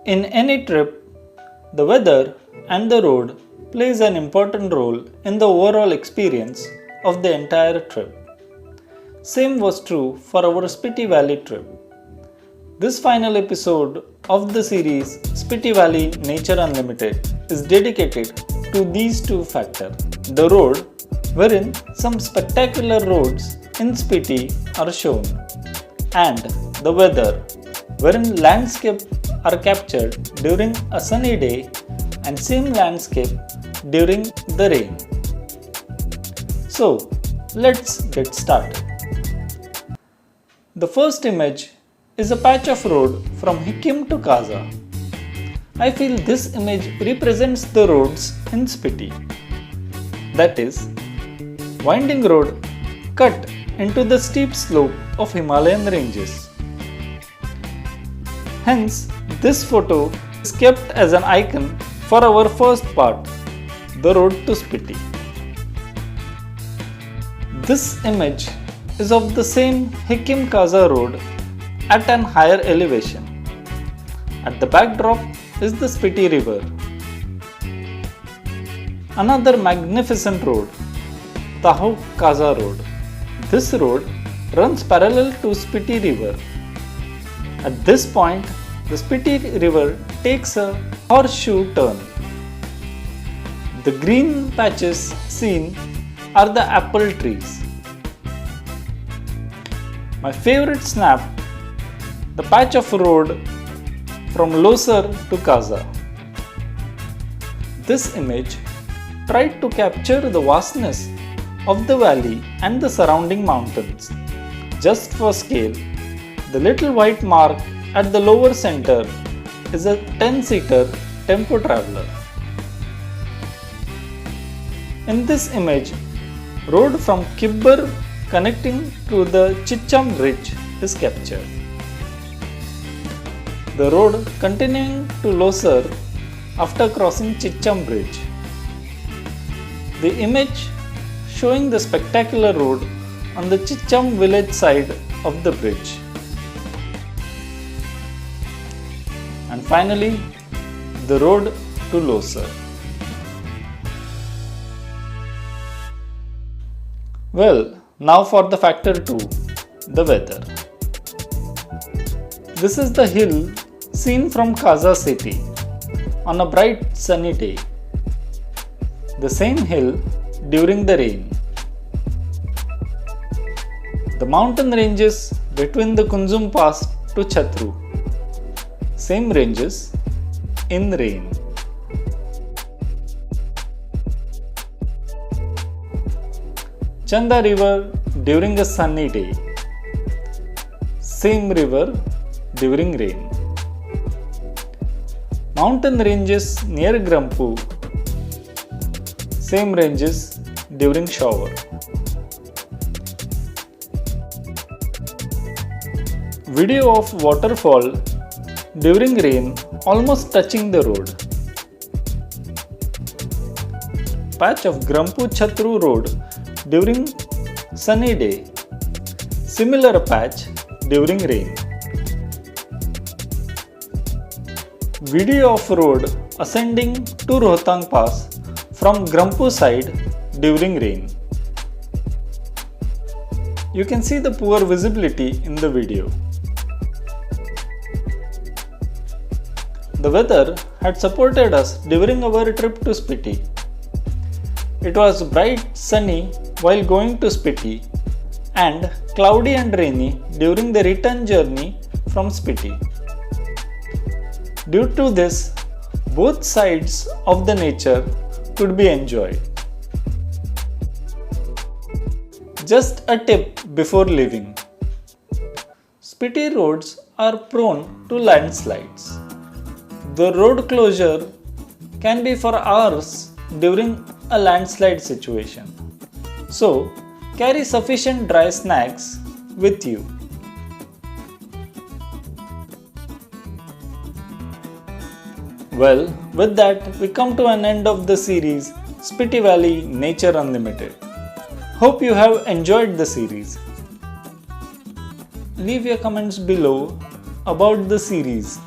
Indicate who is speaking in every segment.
Speaker 1: In any trip, the weather and the road plays an important role in the overall experience of the entire trip. Same was true for our Spiti Valley trip. This final episode of the series Spiti Valley-Nature Unlimited is dedicated to these two factors. The road, wherein some spectacular roads in Spiti are shown, and the weather, wherein landscape are captured during a sunny day and same landscape during the rain. So, let's get started. The first image is a patch of road from Hikkim to Kaza. I feel this image represents the roads in Spiti. That is, winding road cut into the steep slope of Himalayan ranges. Hence, this photo is kept as an icon for our first part, the road to Spiti. This image is of the same Hikkim Kaza road at an higher elevation. At the backdrop is the Spiti river. Another magnificent road, Tabo Kaza road. This road runs parallel to Spiti river. At this point, the Spiti river takes a horseshoe turn. The green patches seen are the apple trees. My favorite snap, the patch of road from Losar to Kaza. This image tried to capture the vastness of the valley and the surrounding mountains. Just for scale, the little white mark at the lower center is a 10-seater tempo traveler. In this image, road from Kibber connecting to the Chicham bridge is captured. The road continuing to Losar after crossing Chicham bridge. The image showing the spectacular road on the Chicham village side of the bridge. And finally, the road to Losar. Well, now for the factor 2, the weather. This is the hill seen from Kaza City on a bright sunny day. The same hill during the rain. The mountain ranges between the Kunzum Pass to Chatru. Same ranges in rain. Chanda river during a sunny day. Same river during rain. Mountain ranges near Grampo. Same ranges during shower. Video of waterfall during rain almost touching the road. Patch of Grampo Chatru road during sunny day. Similar patch during rain. Video of road ascending to Rohtang Pass from Grampo side during rain. You can see the poor visibility in the video. The weather had supported us during our trip to Spiti. It was bright sunny while going to Spiti and cloudy and rainy during the return journey from Spiti. Due to this, both sides of the nature could be enjoyed. Just a tip before leaving. Spiti roads are prone to landslides. The road closure can be for hours during a landslide situation. So, carry sufficient dry snacks with you. Well, with that, we come to an end of the series Spiti Valley-Nature Unlimited. Hope you have enjoyed the series. Leave your comments below about the series.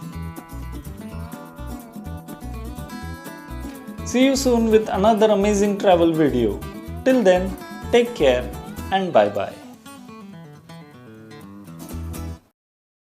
Speaker 1: See you soon with another amazing travel video. Till then, take care and bye bye.